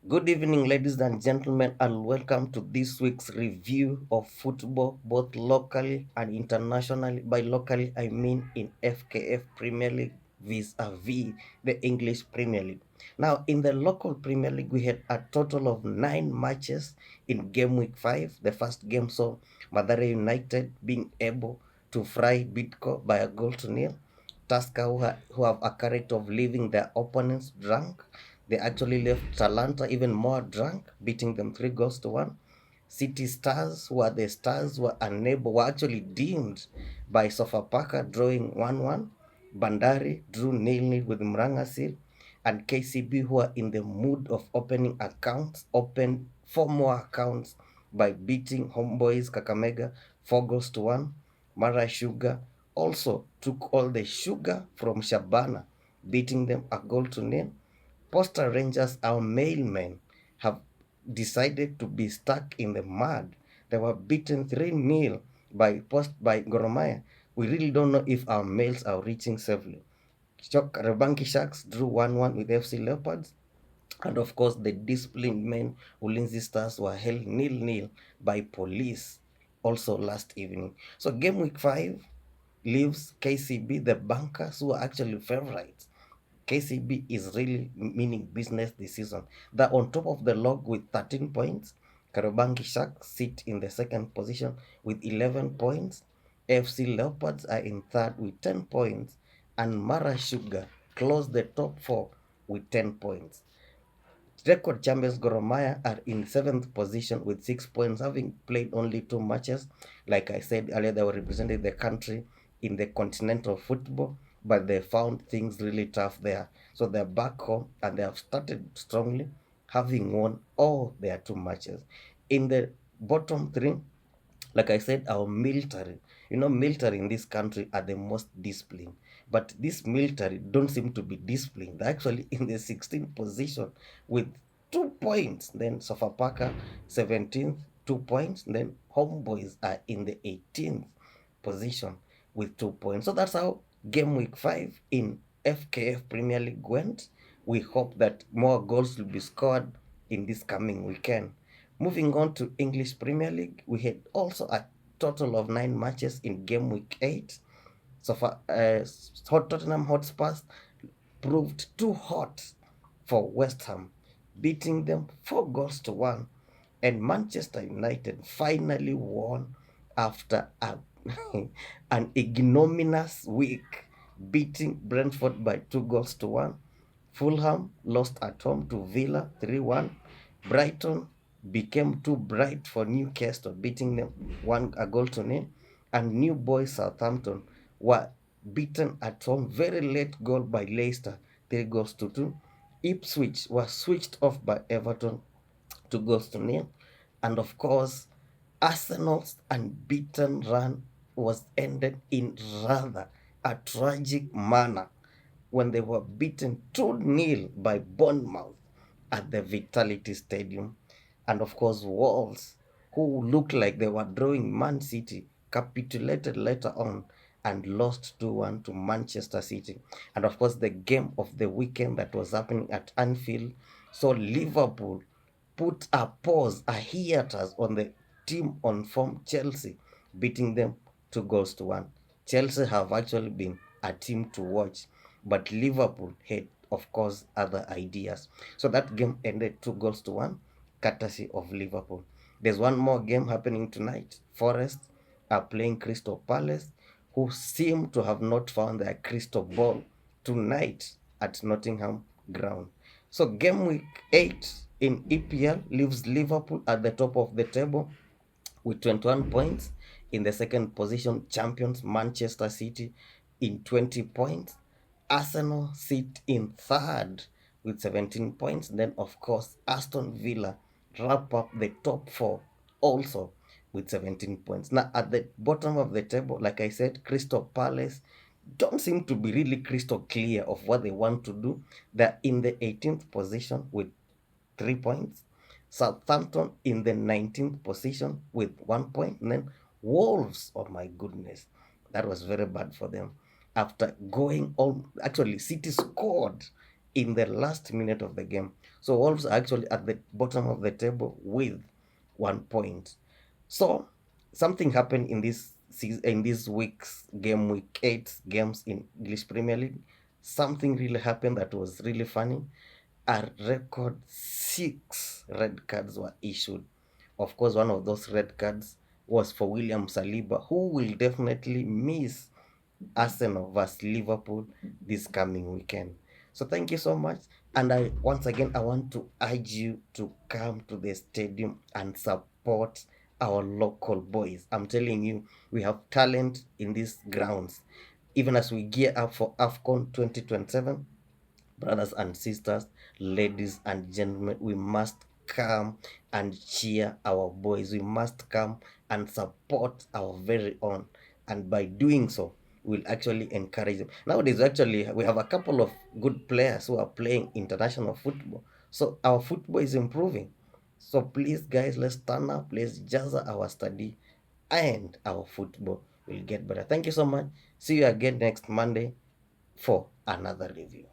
Good evening, ladies and gentlemen, and welcome to this week's review of football, both locally and internationally. By locally, I mean in FKF Premier League vis-a-vis the English Premier League. Now, in the local Premier League, we had a total of 9 matches in game week 5. The first game saw Mathare United being able to fry Bidco by a goal to nil. Tusker, who have a character of leaving their opponents drunk. They actually left Talanta even more drunk, beating them 3 goals to 1. City Stars, who are the Stars, were actually deemed by Sofapaka, drawing 1-1. Bandari drew 0-0 with Mrangasil, and KCB, who are in the mood of opening accounts, opened 4 more accounts by beating Homeboys Kakamega 4 goals to 1. Mara Sugar also took all the sugar from Shabana, beating them a goal to nil. Poster Rangers, our mailmen, have decided to be stuck in the mud. They were beaten 3-0 by Goromaya. We really don't know if our mails are reaching safely. Rebanki Sharks drew 1-1 with FC Leopards. And of course, the disciplined men Ulinzi Stars were held 0-0 by police also last evening. So game week 5 leaves KCB, the bankers, who are actually favorites. KCB is really meaning business this season. They're on top of the log with 13 points. Kariobangi Sharks sit in the second position with 11 points. FC Leopards are in third with 10 points. And Mara Sugar close the top 4 with 10 points. Record champions Gor Mahia are in seventh position with 6 points, having played only 2 matches. Like I said earlier, they were representing the country in the continental football, but they found things really tough there. So they're back home and they have started strongly, having won all their 2 matches. In the bottom three, like I said, our military, military in this country are the most disciplined. But this military don't seem to be disciplined. They're actually in the 16th position with 2 points. Then Sofapaka 17th, 2 points. Then Homeboys are in the 18th position with 2 points. So that's how game week 5 in FKF Premier League went. We hope that more goals will be scored in this coming weekend. Moving on to English Premier League, we had also a total of 9 matches in game week 8. So far, Tottenham Hotspurs proved too hot for West Ham, beating them 4 goals to 1. And Manchester United finally won after an ignominious week, beating Brentford by 2 goals to 1. Fulham lost at home to Villa 3-1. Brighton became too bright for Newcastle, beating them 1 goal to 0. And New Boys Southampton were beaten at home very late goal by Leicester 3 goals to 2. Ipswich was switched off by Everton 2 goals to 0. And of course, Arsenal's unbeaten run was ended in rather a tragic manner when they were beaten 2-0 by Bournemouth at the Vitality Stadium. And of course, Wolves, who looked like they were drawing Man City, capitulated later on and lost 2-1 to Manchester City. And of course, the game of the weekend that was happening at Anfield saw Liverpool put a pause, a hiatus on the team on form Chelsea, beating them 2 goals to 1. Chelsea have actually been a team to watch, but Liverpool had, of course, other ideas. So that game ended 2 goals to 1, courtesy of Liverpool. There's one more game happening tonight. Forest are playing Crystal Palace, who seem to have not found their crystal ball tonight at Nottingham Ground. So game week 8 in EPL leaves Liverpool at the top of the table with 21 points. In the second position, champions Manchester City in 20 points. Arsenal sit in third with 17 points. Then, of course, Aston Villa wrap up the top four also with 17 points. Now, at the bottom of the table, like I said, Crystal Palace don't seem to be really crystal clear of what they want to do. They're in the 18th position with 3 points. Southampton in the 19th position with 1 point. And then Wolves, oh my goodness, that was very bad for them. After going on, actually, City scored in the last minute of the game. So Wolves are actually at the bottom of the table with 1 point. So something happened in this week's game, week 8 games in English Premier League. Something really happened that was really funny. A record 6 red cards were issued. Of course, one of those red cards was for William Saliba, who will definitely miss Arsenal vs Liverpool this coming weekend. So thank you so much. And I once again I want to urge you to come to the stadium and support our local boys. I'm telling you, we have talent in these grounds. Even as we gear up for AFCON 2027, brothers and sisters, ladies and gentlemen, we must come and cheer our boys. We must come and support our very own. And by doing so, we'll actually encourage them. Nowadays, actually, we have a couple of good players who are playing international football. So our football is improving. So please, guys, let's stand up, let's jazz our study, and our football will get better. Thank you so much. See you again next Monday for another review.